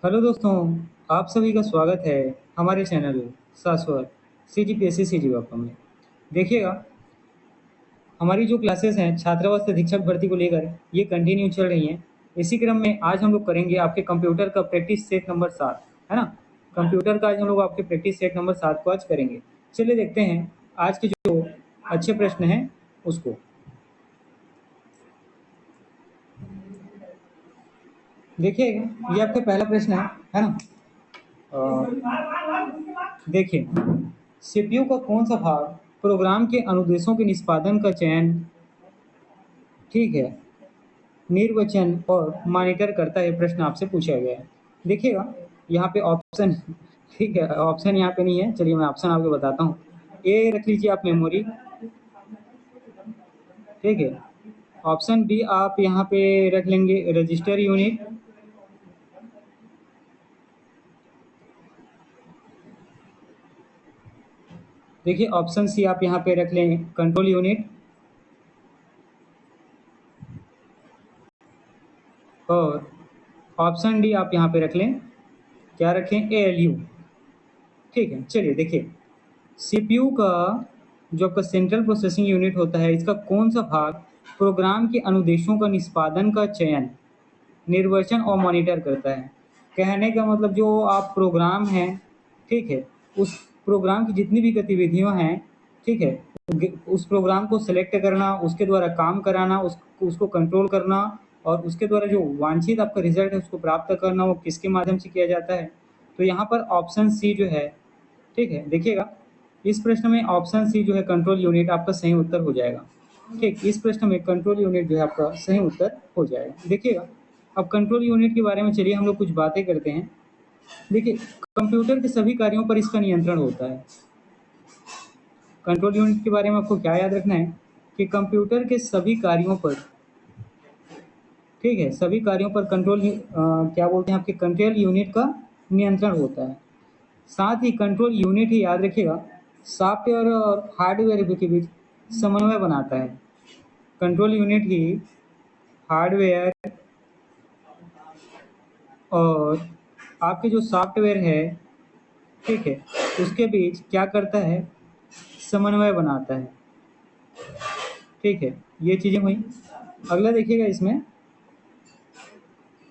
Hello दोस्तों, आप सभी का स्वागत है हमारे चैनल शाश्वत CGPSC CGWAPA में। देखिएगा, हमारी जो क्लासेस हैं छात्रावास अधीक्षक भर्ती को लेकर ये कंटिन्यू चल रही हैं। इसी क्रम में आज हम लोग करेंगे आपके कंप्यूटर का प्रैक्टिस सेट नंबर 7, है ना। कंप्यूटर का आज हम लोग आपके प्रैक्टिस सेट नंबर 7 को आज करेंगे। चलिए देखते हैं आज के जो अच्छे प्रश्न हैं उसको। देखिएगा, ये आपका पहला प्रश्न है ना। देखिए, सीपीयू का कौन सा भाग प्रोग्राम के अनुदेशों के निष्पादन का चयन, ठीक है, निर्वचन और मॉनिटर करता है। प्रश्न आपसे पूछा गया है। देखिएगा, यहाँ पे ऑप्शन ठीक है, ऑप्शन यहाँ पे नहीं है। चलिए मैं ऑप्शन आपको बताता हूँ। ए रख लीजिए आप मेमोरी, ठीक है। ऑप्शन बी आप यहाँ पे रख लेंगे रजिस्टर यूनिट, देखिए ऑप्शन सी आप यहाँ पे रख लें कंट्रोल यूनिट, और ऑप्शन डी आप यहाँ पे रख लें, क्या रखें, ALU, ठीक है। चलिए देखिए, सीपीयू का जो आपका सेंट्रल प्रोसेसिंग यूनिट होता है, इसका कौन सा भाग प्रोग्राम के अनुदेशों का निष्पादन का चयन, निर्वचन और मॉनिटर करता है। कहने का मतलब जो आप प्रोग्राम हैं, ठीक है, उस प्रोग्राम की जितनी भी गतिविधियां हैं, ठीक है, उस प्रोग्राम को सेलेक्ट करना, उसके द्वारा काम कराना, उसको कंट्रोल करना, और उसके द्वारा जो वांछित आपका रिजल्ट है उसको प्राप्त करना, वो किसके माध्यम से किया जाता है। तो यहाँ पर ऑप्शन सी जो है, ठीक है, देखिएगा, इस प्रश्न में ऑप्शन सी जो है कंट्रोल यूनिट आपका सही उत्तर हो जाएगा। ठीक, इस प्रश्न में कंट्रोल यूनिट जो है आपका सही उत्तर हो जाएगा। देखिएगा, अब कंट्रोल यूनिट के बारे में चलिए हम लोग कुछ बातें करते हैं। देखिए, कंप्यूटर के सभी कार्यों पर इसका नियंत्रण होता है। कंट्रोल यूनिट के बारे में आपको क्या याद रखना है कि कंप्यूटर के सभी कार्यों पर, ठीक है, सभी कार्यों पर क्या बोलते हैं, आपके कंट्रोल यूनिट का नियंत्रण होता है। साथ ही कंट्रोल यूनिट ही, याद रखिएगा, सॉफ्टवेयर और हार्डवेयर के बीच समन्वय बनाता है। कंट्रोल यूनिट ही हार्डवेयर और आपके जो सॉफ्टवेयर है, ठीक है, उसके बीच क्या करता है, समन्वय बनाता है। ठीक है, ये चीज़ें हुई। अगला देखिएगा इसमें,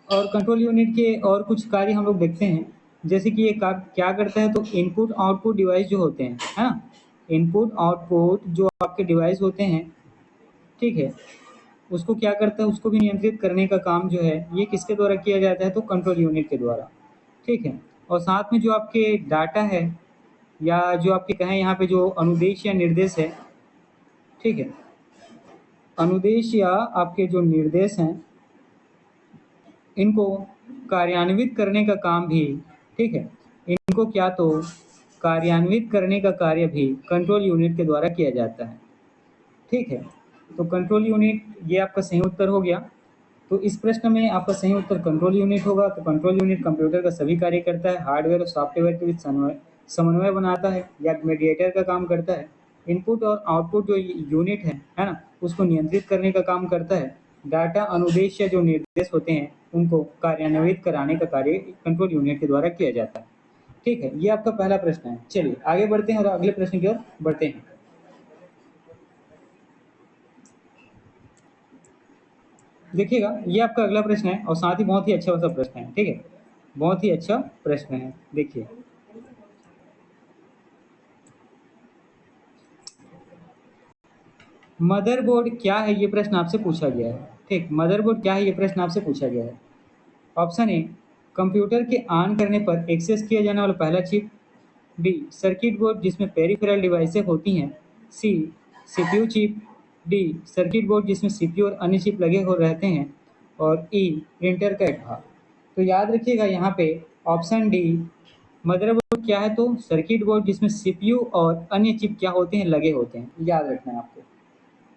और कंट्रोल यूनिट के और कुछ कार्य हम लोग देखते हैं। जैसे कि ये क्या करता है, तो इनपुट आउटपुट डिवाइस जो होते हैं, है ना, इनपुट आउटपुट जो आपके डिवाइस होते हैं, ठीक है, उसको क्या करता है, उसको भी नियंत्रित करने का काम जो है ये किसके द्वारा किया जाता है, तो कंट्रोल यूनिट के द्वारा। ठीक है, और साथ में जो आपके डाटा है, या जो आपके कहें यहाँ पे जो अनुदेश या निर्देश है, ठीक है, अनुदेश या आपके जो निर्देश हैं, इनको कार्यान्वित करने का काम भी, ठीक है, इनको क्या, तो कार्यान्वित करने का कार्य भी कंट्रोल यूनिट के द्वारा किया जाता है। ठीक है, तो कंट्रोल यूनिट, ये आपका सही उत्तर हो गया। तो इस प्रश्न में आपका सही उत्तर कंट्रोल यूनिट होगा। तो कंट्रोल यूनिट कंप्यूटर का सभी कार्य करता है, हार्डवेयर और सॉफ्टवेयर के बीच समन्वय बनाता है या मीडिएटर का काम करता है। इनपुट और आउटपुट जो यूनिट है ना, उसको नियंत्रित करने का काम करता है। डाटा अनुदेश या जो निर्देश होते हैं उनको कार्यान्वित कराने का कार्य कंट्रोल यूनिट के द्वारा किया जाता है। ठीक है, ये आपका पहला प्रश्न है। चलिए आगे बढ़ते हैं और अगले प्रश्न की ओर बढ़ते हैं। देखिएगा, ये आपका अगला प्रश्न है और साथ ही बहुत ही अच्छा सा प्रश्न है। ठीक है, बहुत ही अच्छा प्रश्न है। देखिए, मदरबोर्ड क्या है, ये प्रश्न आपसे पूछा गया है। ठीक, मदरबोर्ड क्या है, ये प्रश्न आपसे पूछा गया है। ऑप्शन ए, कंप्यूटर के ऑन करने पर एक्सेस किया जाने वाला पहला चिप। बी, सर्किट बोर्ड जिसमें पेरिफेरल डिवाइसें होती हैं। C, CPU chip. D, circuit board जिसमें सीपीयू और अन्य चिप लगे हो रहते हैं। और ई, प्रिंटर का एक भाग। तो याद रखिएगा यहाँ पे ऑप्शन डी, मदरबोर्ड क्या है, तो सर्किट बोर्ड जिसमें सीपीयू और अन्य चिप क्या होते हैं, लगे होते हैं। याद रखना है आपको।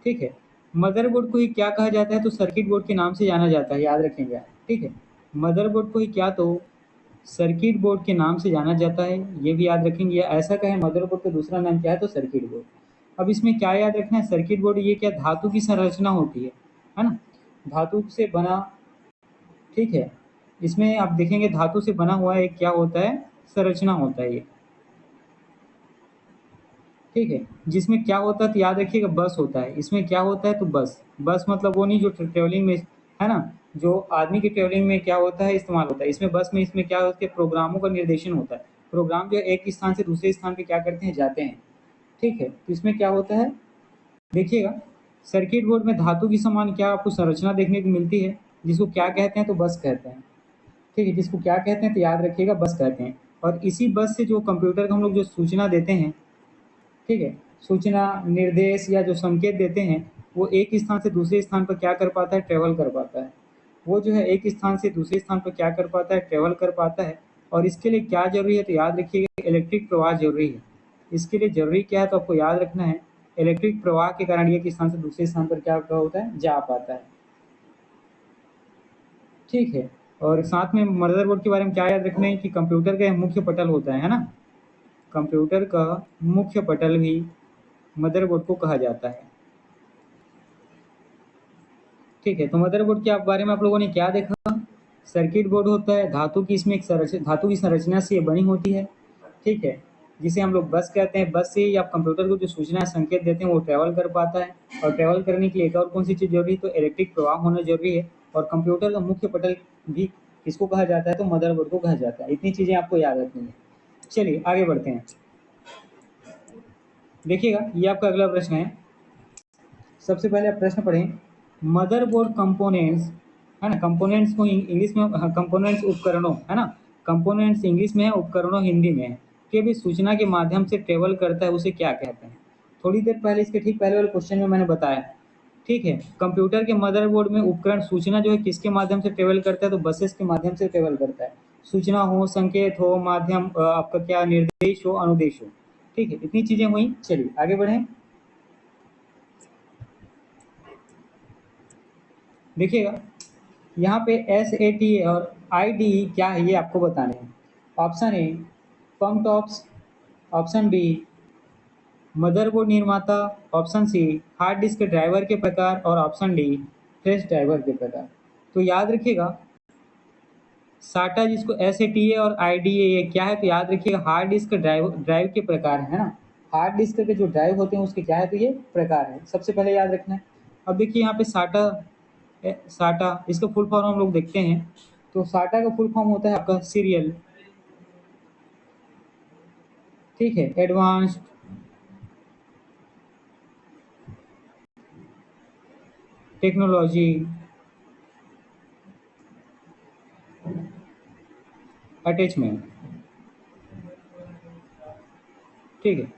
ठीक है, मदरबोर्ड को ही क्या कहा जाता है, तो सर्किट बोर्ड के नाम से जाना जाता है। याद रखेंगे आप। ठीक है, मदरबोर्ड को ही क्या, तो सर्किट बोर्ड के नाम से जाना जाता है। ये भी याद रखेंगे। या ऐसा कहें मदरबोर्ड का दूसरा नाम क्या है, तो सर्किट बोर्ड। अब इसमें क्या याद रखना है, सर्किट बोर्ड ये क्या, धातु की संरचना होती है ना, धातु से बना, ठीक है, इसमें आप देखेंगे धातु से बना हुआ एक क्या होता है, संरचना होता है ये, ठीक है। जिसमें क्या होता है तो याद रखिएगा बस होता है, इसमें क्या होता है तो बस, बस मतलब वो नहीं जो ट्रेवलिंग में है ना, जो आदमी की ट्रेवलिंग में क्या होता है इस्तेमाल होता है, इसमें बस में इसमें क्या होता है, प्रोग्रामों का निर्देशन होता है। प्रोग्राम जो एक स्थान से दूसरे स्थान पे क्या करते हैं, जाते हैं, ठीक है। तो इसमें क्या होता है देखिएगा, सर्किट बोर्ड में धातु की समान क्या आपको संरचना देखने को मिलती है, जिसको क्या कहते हैं तो बस कहते हैं, ठीक है। जिसको क्या कहते हैं तो याद रखिएगा बस कहते हैं। और इसी बस से जो कंप्यूटर को हम लोग जो सूचना देते हैं, ठीक है, सूचना निर्देश या जो संकेत देते हैं, वो एक स्थान से दूसरे स्थान पर क्या कर पाता है, ट्रेवल कर पाता है। वो जो है एक स्थान से दूसरे स्थान पर क्या कर पाता है, ट्रेवल कर पाता है। और इसके लिए क्या जरूरी है तो याद रखिएगा इलेक्ट्रिक प्रवाह जरूरी है। इसके लिए जरूरी क्या है तो आपको याद रखना है, इलेक्ट्रिक प्रवाह के कारण एक स्थान से दूसरे स्थान पर क्या होता है, जा पाता है, ठीक है। और साथ में मदरबोर्ड के बारे में क्या याद रखना है कि कंप्यूटर का मुख्य पटल होता है ना, कंप्यूटर का मुख्य पटल भी मदरबोर्ड को कहा जाता है, ठीक है। तो मदरबोर्ड के बारे में आप लोगों ने क्या देखा, सर्किट बोर्ड होता है, धातु की इसमें एक धातु की संरचना से ये बनी होती है, ठीक है, जिसे हम लोग बस कहते हैं। बस से ही आप कंप्यूटर को जो सूचना संकेत देते हैं वो ट्रेवल कर पाता है। और ट्रेवल करने के लिए एक और कौन सी चीज़ जरूरी है तो इलेक्ट्रिक प्रवाह होना जरूरी है। और कंप्यूटर का मुख्य पटल भी किसको कहा जाता है तो मदरबोर्ड को कहा जाता है। इतनी चीज़ें आपको याद रखनी है। चलिए आगे बढ़ते हैं, देखिएगा ये आपका अगला प्रश्न है। सबसे पहले आप प्रश्न पढ़ें, मदरबोर्ड कंपोनेंट्स, है ना, कंपोनेंट्स को इंग्लिश में कंपोनेंट्स उपकरणों, है ना, कंपोनेंट्स इंग्लिश में है, उपकरणों हिंदी में है, के भी सूचना के माध्यम से ट्रेवल करता है उसे क्या कहते हैं। थोड़ी देर पहले इसके ठीक पहले वाले क्वेश्चन में मैंने बताया, ठीक है। कंप्यूटर के मदरबोर्ड में उपकरण सूचना जो है किसके माध्यम से ट्रेवल करता है तो बसेस के माध्यम से ट्रेवल करता है। सूचना हो, संकेत हो, माध्यम आपका क्या निर्देश हो, अनुदेश हो, ठीक है। इतनी चीजें हुई, चलिए आगे बढ़ें। देखिएगा यहाँ पे SAT और IDE क्या है ये आपको बताने हैं। Option A pump tops, option B motherboard निर्माता, option C hard disk driver के प्रकार और ऑप्शन डी फ्लैश ड्राइवर के प्रकार। तो याद रखिएगा साटा जिसको SAT और IDE ये क्या है तो याद रखिएगा हार्ड डिस्क ड्राइव ड्राइव के प्रकार है ना। हार्ड डिस्क के जो ड्राइव होते हैं उसके क्या है तो ये प्रकार है, सबसे पहले याद रखना है। अब देखिए यहाँ पे साटा, साटा इसका फुल फॉर्म हम लोग देखते हैं, तो साटा का फुल फॉर्म होता है आपका सीरियल, ठीक है, एडवांस्ड टेक्नोलॉजी अटैचमेंट, ठीक है।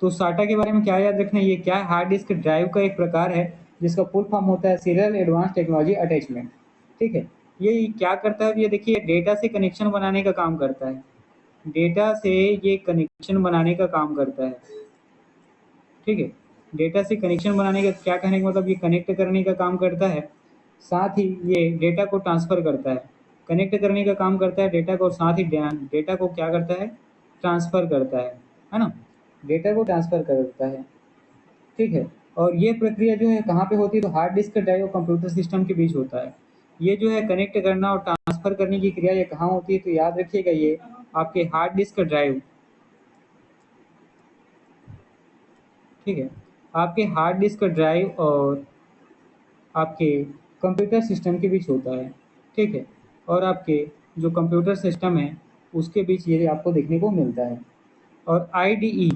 तो साटा के बारे में क्या याद रखना है, ये क्या है, हार्ड डिस्क ड्राइव का एक प्रकार है जिसका फुल फॉर्म होता है सीरियल एडवांस टेक्नोलॉजी अटैचमेंट, ठीक है। ये क्या करता है, ये देखिए डेटा से कनेक्शन बनाने का काम करता है, डेटा से ये कनेक्शन बनाने का काम करता है, ठीक है। डेटा से कनेक्शन बनाने का क्या कहने का मतलब, ये कनेक्ट करने का काम करता है, साथ ही ये डेटा को ट्रांसफर करता है, कनेक्ट करने का काम करता है डेटा को, साथ ही डेटा को क्या करता है, ट्रांसफर करता है ना, डेटा को ट्रांसफर करता है, ठीक है। और ये प्रक्रिया जो है कहाँ पे होती है तो हार्ड डिस्क ड्राइव और कंप्यूटर सिस्टम के बीच होता है। ये जो है कनेक्ट करना और ट्रांसफर करने की क्रिया ये कहाँ होती है तो याद रखिएगा ये आपके हार्ड डिस्क ड्राइव, ठीक है, आपके हार्ड डिस्क ड्राइव और आपके कंप्यूटर सिस्टम के बीच होता है, ठीक है। और आपके जो कंप्यूटर सिस्टम है उसके बीच ये आपको देखने को मिलता है। और IDE,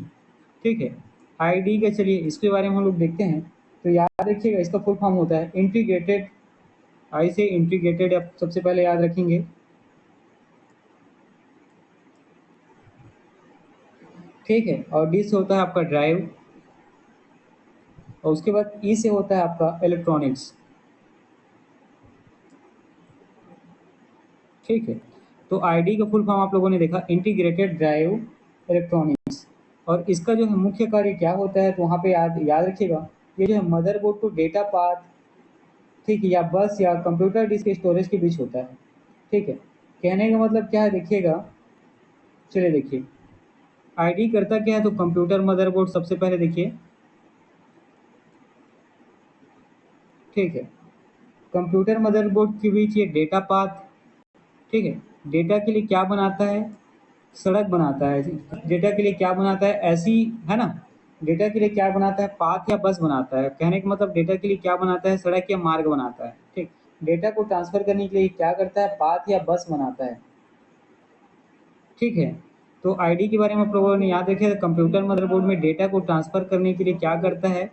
ठीक है, IDE का चलिए इसके बारे में हम लोग देखते हैं। तो याद रखिएगा इसका फुल फॉर्म होता है इंटीग्रेटेड, आई से इंटीग्रेटेड आप सबसे पहले याद रखेंगे, ठीक है। और D से होता है आपका ड्राइव, और उसके बाद E से होता है आपका इलेक्ट्रॉनिक्स, ठीक है। तो ID का फुल फॉर्म आप लोगों ने देखा इंटीग्रेटेड ड्राइव इलेक्ट्रॉनिक्स। और इसका जो है मुख्य कार्य क्या होता है तो वहाँ पे याद याद रखिएगा ये जो है मदरबोर्ड को डेटा पाथ, ठीक है, या बस या कंप्यूटर डिस्क स्टोरेज के बीच होता है, ठीक है। कहने का मतलब क्या है देखिएगा, चलिए देखिए ID करता क्या है तो कंप्यूटर मदरबोर्ड सबसे पहले देखिए, ठीक है, कंप्यूटर मदरबोर्ड के बीच ये डेटा पाथ, ठीक है। डेटा के लिए क्या बनाता है? सड़क बनाता है। डेटा के लिए क्या बनाता है? ऐसी है ना, डेटा के लिए क्या बनाता है? पाथ या बस बनाता है। कहने का मतलब डेटा के लिए क्या बनाता है? सड़क या मार्ग बनाता है। ठीक, डेटा को ट्रांसफर करने के लिए क्या करता है? पाथ या बस बनाता है। ठीक है, तो आईडी के बारे में आप लोगों ने याद रखे, कंप्यूटर मदरबोर्ड में डेटा को ट्रांसफर करने के लिए क्या करता है?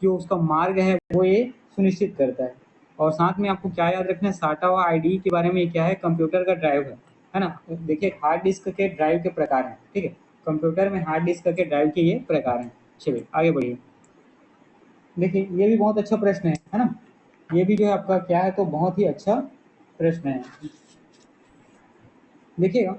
जो उसका मार्ग है वो ये सुनिश्चित करता है। और साथ में आपको क्या याद रखना है? साटा हुआ आईडी के बारे में क्या है? कंप्यूटर का ड्राइव है ना। देखिए हार्ड डिस्क के ड्राइव के प्रकार हैं। ठीक है, कंप्यूटर में हार्ड डिस्क के ड्राइव के ये प्रकार हैं। चलिए आगे बढ़िए। देखिए ये भी बहुत अच्छा प्रश्न है ना। ये भी जो है आपका क्या है, तो बहुत ही अच्छा प्रश्न है। देखिएगा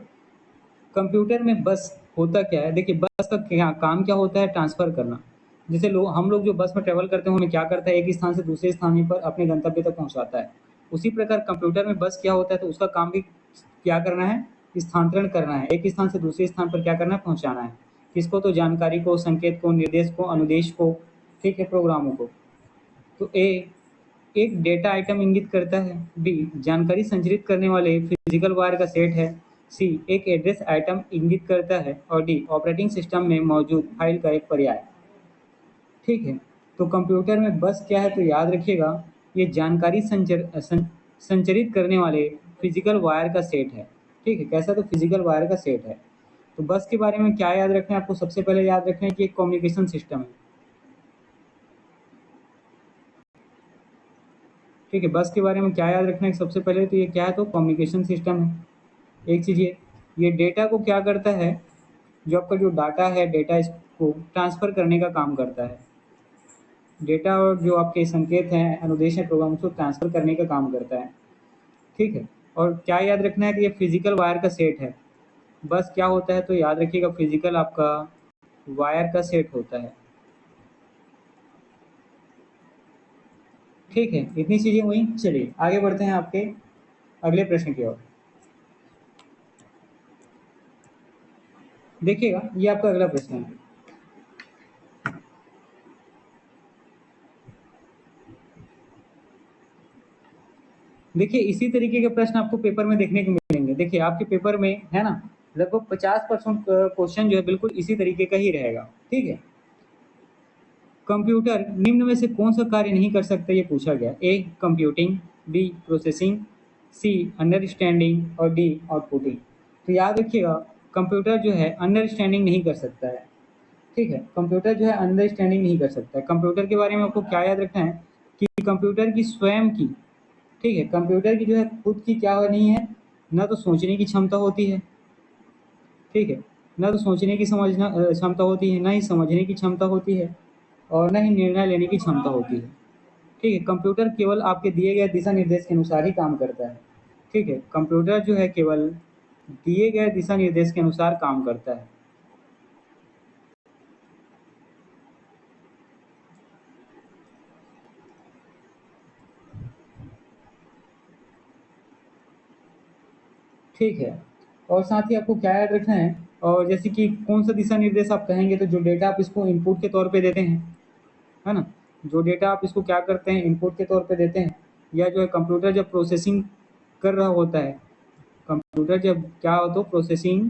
कंप्यूटर में बस होता क्या है? देखिए बस का क्या काम क्या होता है? ट्रांसफर करना। जैसे हम लोग जो बस में ट्रेवल करते हैं, हमें क्या करता है? एक स्थान से दूसरे स्थान पर अपने गंतव्य तक पहुंचाता है। उसी प्रकार कंप्यूटर में बस क्या होता है? तो उसका काम भी क्या करना है? स्थानांतरण करना है। एक स्थान से दूसरे स्थान पर क्या करना है? पहुंचाना है। किसको? तो जानकारी को, संकेत को, निर्देश को, अनुदेश को, ठीक है, प्रोग्रामों को। तो एक डेटा आइटम इंगित करता है। बी जानकारी संचरित करने वाले फिजिकल वायर का सेट है। सी एक एड्रेस आइटम इंगित करता है। और डी ऑपरेटिंग सिस्टम में मौजूद फाइल का एक पर्याय। ठीक है, तो कंप्यूटर में बस क्या है? तो याद रखिएगा ये जानकारी संचरित करने वाले फिजिकल वायर का सेट है। ठीक है, कैसा? तो फिजिकल वायर का सेट है। तो बस के बारे में क्या याद रखना है आपको? सबसे पहले याद रखना है कि एक कम्युनिकेशन सिस्टम है। ठीक है, बस के बारे में क्या याद रखना है? सबसे पहले तो ये क्या है? तो कम्युनिकेशन सिस्टम है। एक चीज़ ये डेटा को क्या करता है? जो आपका जो डाटा है, डेटा इसको ट्रांसफ़र करने का काम करता है। डेटा और जो आपके संकेत हैं, अनुदेश हैं, प्रोग्राम, उसको ट्रांसफ़र करने का काम करता है। ठीक है, और क्या याद रखना है कि ये फिजिकल वायर का सेट है। बस क्या होता है? तो याद रखिएगा फिजिकल आपका वायर का सेट होता है। ठीक है, इतनी चीज़ें हुई। चलिए आगे बढ़ते हैं आपके अगले प्रश्न की ओर। देखिएगा ये आपका अगला प्रश्न है। देखिए इसी तरीके के प्रश्न आपको पेपर में देखने को मिलेंगे। देखिए आपके पेपर में है ना, लगभग 50% क्वेश्चन जो है बिल्कुल इसी तरीके का ही रहेगा। ठीक है, कंप्यूटर निम्न में से कौन सा कार्य नहीं कर सकता? ये पूछा गया। ए कंप्यूटिंग, बी प्रोसेसिंग, सी अंडरस्टैंडिंग और डी आउटपुटिंग। तो याद रखिएगा कंप्यूटर जो है अंडरस्टैंडिंग नहीं कर सकता है। ठीक है, कंप्यूटर जो है अंडरस्टैंडिंग नहीं कर सकता है। कंप्यूटर के बारे में आपको क्या याद रखना है कि कंप्यूटर की स्वयं की, ठीक है, कंप्यूटर की जो है खुद की क्या नहीं है, ना तो सोचने की क्षमता होती है। ठीक है, ना तो सोचने की समझना क्षमता होती है, ना ही समझने की क्षमता होती है, और ना ही निर्णय लेने की क्षमता होती है। ठीक है, कंप्यूटर केवल आपके दिए गए दिशा निर्देश के अनुसार ही काम करता है। ठीक है, कंप्यूटर जो है केवल दिए गए दिशा निर्देश के अनुसार काम करता है। ठीक है, और साथ ही आपको क्या याद रखना है, और जैसे कि कौन सा दिशा निर्देश आप कहेंगे, तो जो डेटा आप इसको इनपुट के तौर पे देते हैं, है ना, जो डेटा आप इसको क्या करते हैं? इनपुट के तौर पे देते हैं, या जो है कंप्यूटर जब प्रोसेसिंग कर रहा होता है, कंप्यूटर जब क्या हो तो प्रोसेसिंग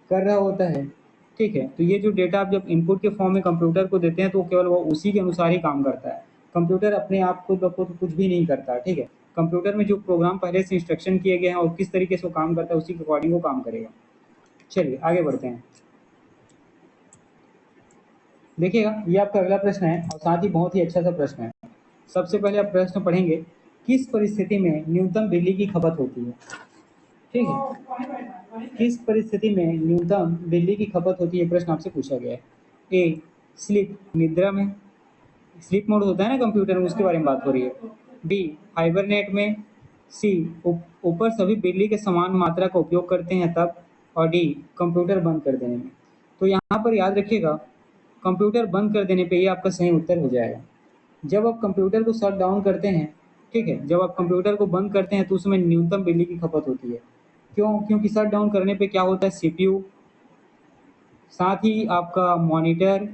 कर रहा होता है। ठीक है, तो ये जो डेटा आप जब इनपुट के फॉर्म में कंप्यूटर को देते हैं, तो केवल वो उसी के अनुसार ही काम करता है। कंप्यूटर अपने आप खुद ब खुद कुछ भी नहीं करता। ठीक है, कंप्यूटर में जो प्रोग्राम पहले से इंस्ट्रक्शन किए गए हैं और किस तरीके से वो काम करता है, उसी के अकॉर्डिंग वो काम करेगा। चलिए आगे बढ़ते हैं। देखिएगा ये आपका अगला प्रश्न है, और साथ ही बहुत ही अच्छा सा प्रश्न है। सबसे पहले आप प्रश्न पढ़ेंगे, किस परिस्थिति में न्यूनतम बिजली की खपत होती है? ठीक है, किस परिस्थिति में न्यूनतम बिजली की खपत होती है, प्रश्न आपसे पूछा गया है। ए स्लीप, निद्रा में, स्लीप मोड होता है ना कंप्यूटर में, उसके बारे में बात हो रही है। बी हाइबरनेट में। सी ऊपर सभी बिजली के समान मात्रा का उपयोग करते हैं तब। और डी कंप्यूटर बंद कर देने में। तो यहाँ पर याद रखिएगा कंप्यूटर बंद कर देने पे ये आपका सही उत्तर हो जाएगा। जब आप कंप्यूटर को शट डाउन करते हैं, ठीक है, जब आप कंप्यूटर को बंद करते हैं तो उसमें न्यूनतम बिजली की खपत होती है। क्यों? क्योंकि शट डाउन करने पे क्या होता है, सीपीयू, साथ ही आपका मॉनिटर,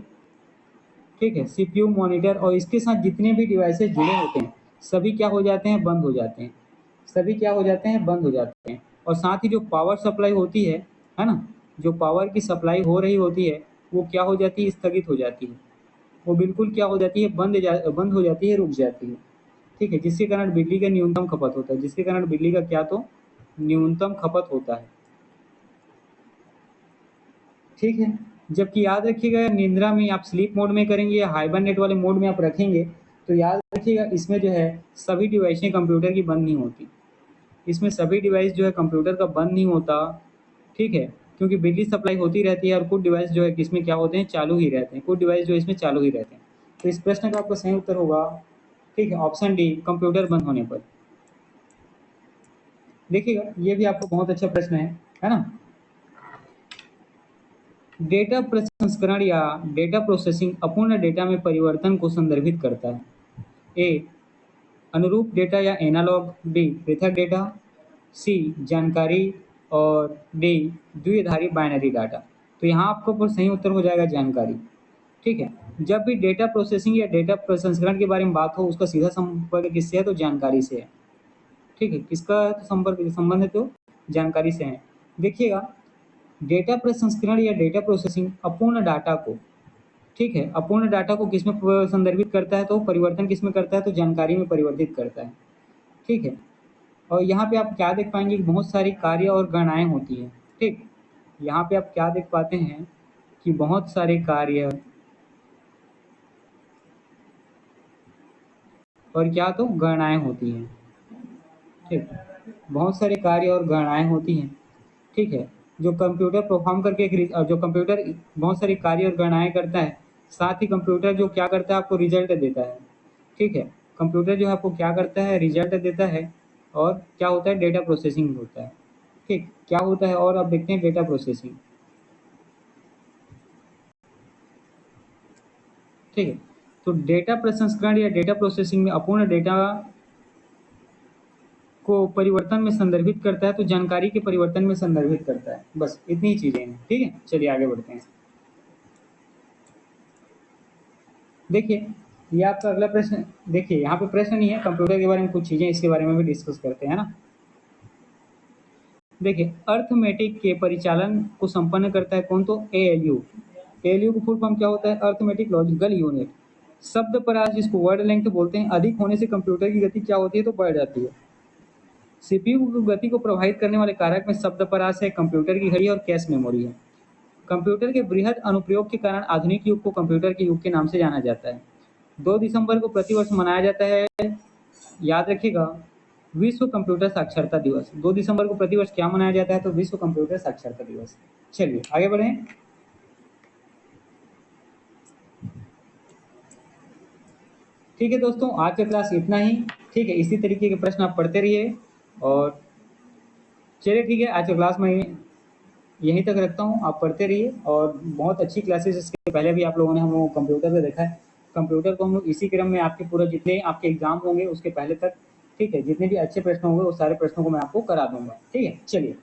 ठीक है, सीपीयू, मॉनिटर और इसके साथ जितने भी डिवाइसेस जुड़े होते हैं, सभी क्या हो जाते हैं? बंद हो जाते हैं। सभी क्या हो जाते हैं, बंद हो जाते हैं। और साथ ही जो पावर सप्लाई होती है ना, जो पावर की सप्लाई हो रही होती है वो क्या हो जाती है, स्थगित हो जाती है। वो बिल्कुल क्या हो जाती है, बंद हो जाती है, रुक जाती है। ठीक है, जिसके कारण बिजली का न्यूनतम खपत होता है, जिसके कारण बिजली का क्या तो न्यूनतम खपत होता है। ठीक है, जबकि याद रखिएगा निद्रा में आप स्लीप मोड में करेंगे या हाइबरनेट वाले मोड में आप रखेंगे तो याद रखिएगा इसमें जो है सभी डिवाइसें कंप्यूटर की बंद नहीं होती। इसमें सभी डिवाइस जो है कंप्यूटर का बंद नहीं होता। ठीक है, क्योंकि बिजली सप्लाई होती रहती है और कुछ डिवाइस जो है इसमें क्या होते हैं, चालू ही रहते हैं। कुछ डिवाइस जो है इसमें चालू ही रहते हैं। तो इस प्रश्न का आपका सही उत्तर होगा, ठीक है, ऑप्शन डी, कंप्यूटर बंद होने पर। देखिएगा ये भी आपको बहुत अच्छा प्रश्न है ना। डेटा प्रसंस्करण या डेटा प्रोसेसिंग अपूर्ण डेटा में परिवर्तन को संदर्भित करता है। ए, अनुरूप डेटा या एनालॉग, बी, पृथक डेटा, सी, जानकारी और डी, द्विआधारी बाइनरी डाटा। तो यहाँ आपको पर सही उत्तर हो जाएगा जानकारी। ठीक है, जब भी डेटा प्रोसेसिंग या डेटा प्रसंस्करण के बारे में बात हो उसका सीधा संपर्क किससे है, तो जानकारी से है। ठीक है, किसका संपर्क संबंध है, तो जानकारी से है। देखिएगा डेटा प्रसंस्करण या डेटा प्रोसेसिंग अपूर्ण डाटा को, ठीक है, अपूर्ण डाटा को किसमें संदर्भित करता है, तो परिवर्तन किसमें करता है, तो जानकारी में परिवर्तित करता है। ठीक है, और यहाँ पे आप क्या देख पाएंगे कि बहुत सारी कार्य और गणनाएं होती हैं। ठीक, यहाँ पे आप क्या देख पाते हैं कि बहुत सारे कार्य और क्या तो गणनाएं होती हैं। ठीक, बहुत सारे कार्य और गणनाएं होती हैं। ठीक है, जो कंप्यूटर परफॉर्म करके जो कंप्यूटर बहुत सारी कार्य और गणनाएं करता है, साथ ही कंप्यूटर जो क्या करता है, आपको रिजल्ट देता है। ठीक है, कंप्यूटर जो है आपको क्या करता है, रिजल्ट देता है। और क्या होता है, डेटा प्रोसेसिंग होता है। ठीक, क्या होता है, और अब देखते हैं डेटा प्रोसेसिंग। ठीक है, तो डेटा प्रसंस्करण या डेटा प्रोसेसिंग में अपूर्ण डेटा को परिवर्तन में संदर्भित करता है, तो जानकारी के परिवर्तन में संदर्भित करता है। बस इतनी ही चीजें हैं। ठीक है, चलिए आगे बढ़ते हैं। देखिए ये आपका अगला प्रश्न। देखिए यहाँ पे प्रश्न नहीं है, कंप्यूटर के बारे में कुछ चीजें, इसके बारे में भी डिस्कस करते हैं ना। देखिए अर्थमेटिक के परिचालन को संपन्न करता है कौन, तो एएलयू। एएलयू का फुल फॉर्म क्या होता है, अर्थमेटिक लॉजिकल यूनिट। शब्द परास जिसको वर्ड लेंथ बोलते हैं, अधिक होने से कंप्यूटर की गति क्या होती है, तो बढ़ जाती है। सीपीयू की गति को प्रभावित करने वाले कारक में शब्द परास है, कंप्यूटर की घड़ी और कैश मेमोरी है। कंप्यूटर के बृहद अनुप्रयोग के कारण आधुनिक युग को कंप्यूटर के युग के नाम से जाना जाता है। 2 दिसंबर को प्रतिवर्ष मनाया जाता है, याद रखिएगा, विश्व कंप्यूटर साक्षरता दिवस। 2 दिसंबर को प्रतिवर्ष क्या मनाया जाता है, तो विश्व कंप्यूटर साक्षरता दिवस। चलिए आगे बढ़ें। ठीक है दोस्तों, आज का क्लास इतना ही। ठीक है, इसी तरीके के प्रश्न आप पढ़ते रहिए। और चलिए ठीक है, आज का क्लास मैं यहीं तक रखता हूँ, आप पढ़ते रहिए। और बहुत अच्छी क्लासेस इसके पहले भी आप लोगों ने हम लोग कंप्यूटर पे देखा है। कंप्यूटर को हम लोग इसी क्रम में आपके पूरा जितने आपके एग्जाम होंगे उसके पहले तक, ठीक है, जितने भी अच्छे प्रश्न होंगे उस सारे प्रश्नों को मैं आपको करा दूंगा। ठीक है, चलिए।